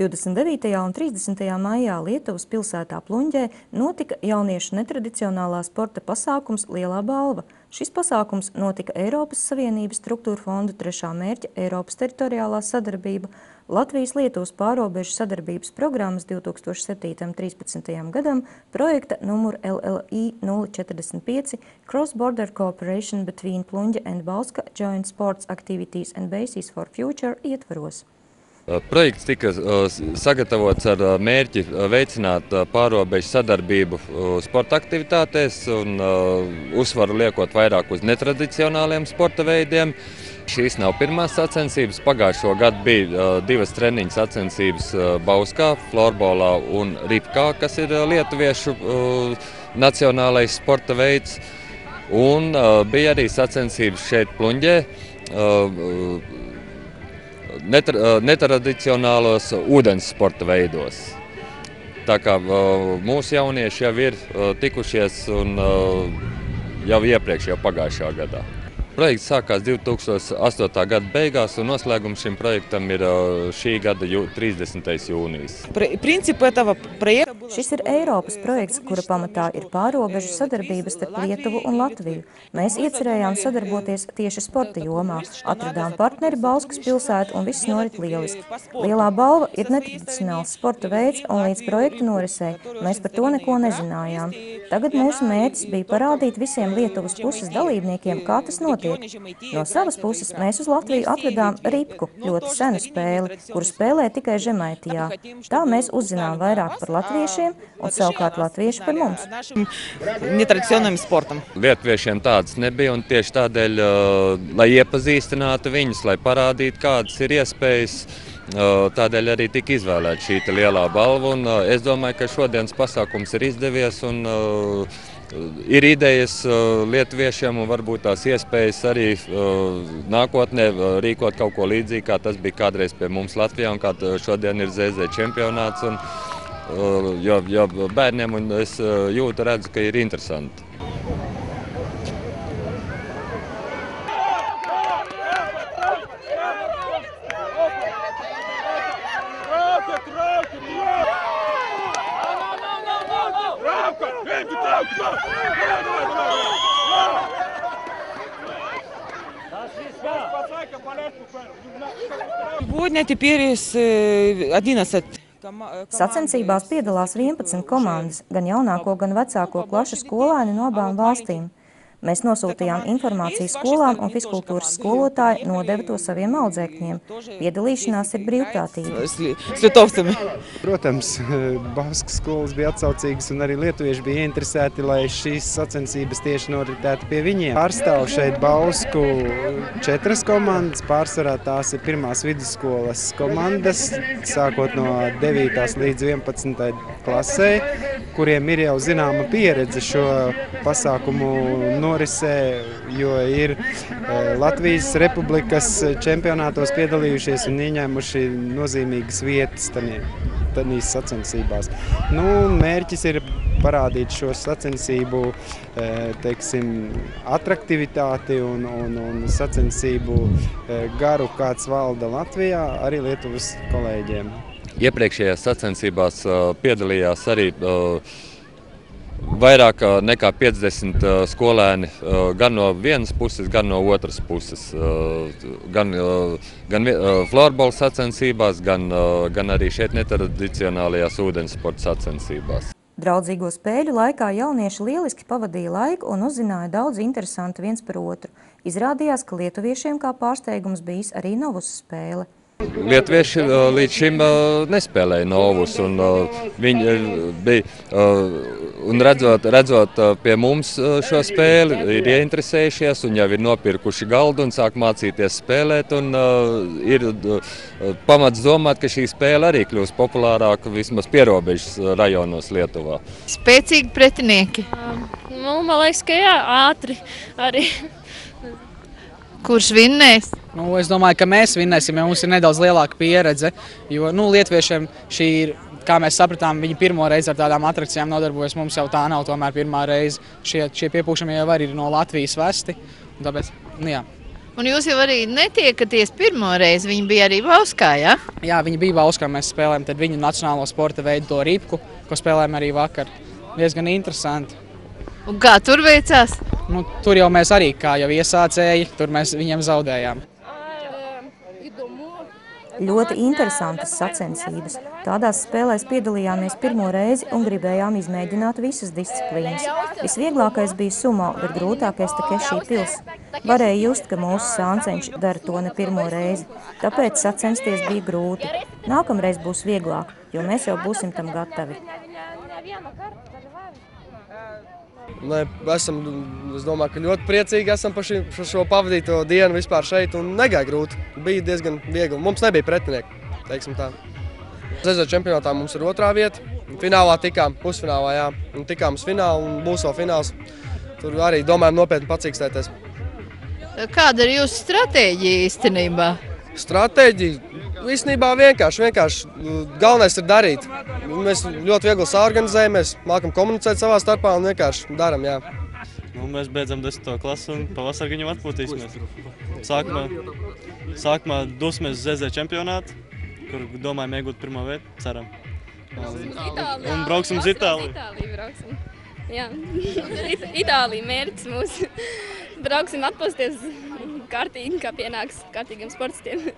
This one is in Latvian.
29. un 30. maijā Lietuvas pilsētā Pluņģē notika jauniešu netradicionālā sporta pasākums Lielā balva. Šis pasākums notika Eiropas Savienības struktūra fondu 3. mērķa Eiropas teritoriālā sadarbība, Latvijas-Lietuvas pārobežu sadarbības programmas 2007–13. gadam projekta numuru LLI 045 Cross Border Cooperation between Pluņģa and Bauska Joint Sports Activities and Bases for Future ietvaros. Projekts tika sagatavots ar mērķi veicināt pārobežu sadarbību sporta aktivitātēs un uzsvaru liekot vairāk uz netradicionāliem sporta veidiem. Šīs nav pirmās sacensības. Pagājušo gadu bija divas treniņu sacensības Bauskā, florbolā un ripkā, kas ir lietuviešu nacionālais sporta veids. Un bija arī sacensības šeit Pluņģē, netradicionālos ūdens sporta veidos. Tā kā mūsu jaunieši jau ir tikušies un jau iepriekš, jau pagājušā gadā. Projekts sākās 2008. gada beigās un noslēgums šim projektam ir šī gada 30. jūnijas. Šis ir Eiropas projekts, kura pamatā ir pārobežu sadarbības starp Lietuvu un Latviju. Mēs iecerējām sadarboties tieši sporta jomā, atradām partneri Bauskas pilsētu un viss norit lieliski. Lielā balva ir netradicionāls sporta veids un līdz projektu norisei mēs par to neko nezinājām. Tagad mūsu mērķis bija parādīt visiem Lietuvas puses dalībniekiem, kā tas notiek. No savas puses mēs uz Latviju atvedām ripku, ļoti senu spēli, kuru spēlē tikai Žemaitijā. Tā mēs uzzinām vairāk par latviešiem un savukārt latvieši par mums. Lietuviešiem tādas nebija un tieši tādēļ, lai iepazīstinātu viņus, lai parādītu, kādas ir iespējas, tādēļ arī tika izvēlēta šī lielā balva. Un es domāju, ka šodienas pasākums ir izdevies un ir idejas lietuviešiem un varbūt tās iespējas arī nākotnē rīkot kaut ko līdzīgi, kā tas bija kādreiz pie mums Latvijā un kā šodien ir ZZ čempionāts. Jo bērniem un es jūtu, redzu, ka ir interesanti. Sacensībās piedalās 11 komandas, gan jaunāko, gan vecāko klašu skolēni no abām valstīm. Mēs nosūtījām informāciju skolām un fiskultūras skolotāji nodeva to saviem audzēkņiem. Piedalīšanās ir brīvprātīga. Protams, Bauskas skolas bija atsaucīgas un arī lietuvieši bija interesēti, lai šīs sacensības tieši noritētu pie viņiem. Pārstāv šeit Bausku 4 komandas, pārsvarā tās ir pirmās vidusskolas komandas, sākot no 9. līdz 11. klasē, kuriem ir jau zināma pieredze šo pasākumu norisē, jo ir Latvijas Republikas čempionātos piedalījušies un ieņēmuši nozīmīgas vietas tādīs sacensībās. Mērķis ir parādīt šo sacensību, atraktivitāti un sacensību garu, kāds valda Latvijā, arī Lietuvas kolēģiem. Iepriekšējās sacensībās piedalījās arī vairāk nekā 50 skolēni gan no vienas puses, gan no otras puses. Gan florbola sacensībās, gan arī šeit netradicionālajās ūdensporta sacensībās. Draudzīgo spēļu laikā jaunieši lieliski pavadīja laiku un uzzināja daudz interesantu viens par otru. Izrādījās, ka lietuviešiem kā pārsteigums bijis arī novusa spēle. Lietuvieši līdz šim nespēlēja novus, un viņi bija, un redzot pie mums šo spēli, ir ieinteresējušies un jau ir nopirkuši galdu un sāk mācīties spēlēt, un ir pamats domāt, ka šī spēle arī kļūs populārāka vismaz pierobežas rajonos Lietuvā. Spēcīgi pretinieki. Man liekas, ka jā, ātri arī. Kurš vinnēs? Es domāju, ka mēs vinnēsim, jo mums ir nedaudz lielāka pieredze, jo lietuviešiem šī ir, kā mēs sapratām, viņi pirmo reizi ar tādām atrakcijām nodarbojas, mums jau tā nav tomēr pirmā reize. Šie piepūšamie jau arī ir no Latvijas vesti, un tāpēc, jā. Un jūs jau arī netiekaties pirmo reizi, viņi bija arī Bauskā, ja? Jā, viņi bija Bauskā, mēs spēlējam tad viņu nacionālo sporta veidu to ripku, ko spēlējam arī vakar. Diezgan interesanti. Un kā tur veicās? Nu, tur jau mēs arī, kā jau iesācēji, tur mēs viņiem zaudējām. Ļoti interesantas sacensības. Tādās spēlēs piedalījāmies pirmo reizi un gribējām izmēģināt visas disciplīnas. Visvieglākais bija sumo, bet grūtākais Takešī pils. Varēja just, ka mūsu sānceņš dara to ne pirmo reizi, tāpēc sacensties bija grūti. Nākamreiz būs vieglāk, jo mēs jau būsim tam gatavi. Es domāju, ka ļoti priecīgi esam par šo pavadīto dienu vispār šeit un negāja grūti. Bija diezgan viegli. Mums nebija pretinieki, teiksim tā. ZZ čempionātā mums ir 2. vieta. Finālā tikām, pusfinālā, jā. Un tikām uz finālu un būs vēl fināls. Tur arī domājam nopietni pacīkstēties. Kāda ir jūsu stratēģija īstenībā? Stratēģija? Īstenībā vienkārši. Galvenais ir darīt. Mēs ļoti viegli saorganizējamies, mākam komunicēt savā starpā un vienkārši daram, jā. Mēs beidzam 10. klasi un pavasarī viņam atpūtīsimies. Sākumā dosimies uz ZZ čempionātu, kur domājam iegūt 1. vietu, ceram. Un brauksim uz Itāliju. Jā, Itālija mērķis mūsu. Brauksim atpūsties kārtīgi, kā pienāks kārtīgiem sportistiem.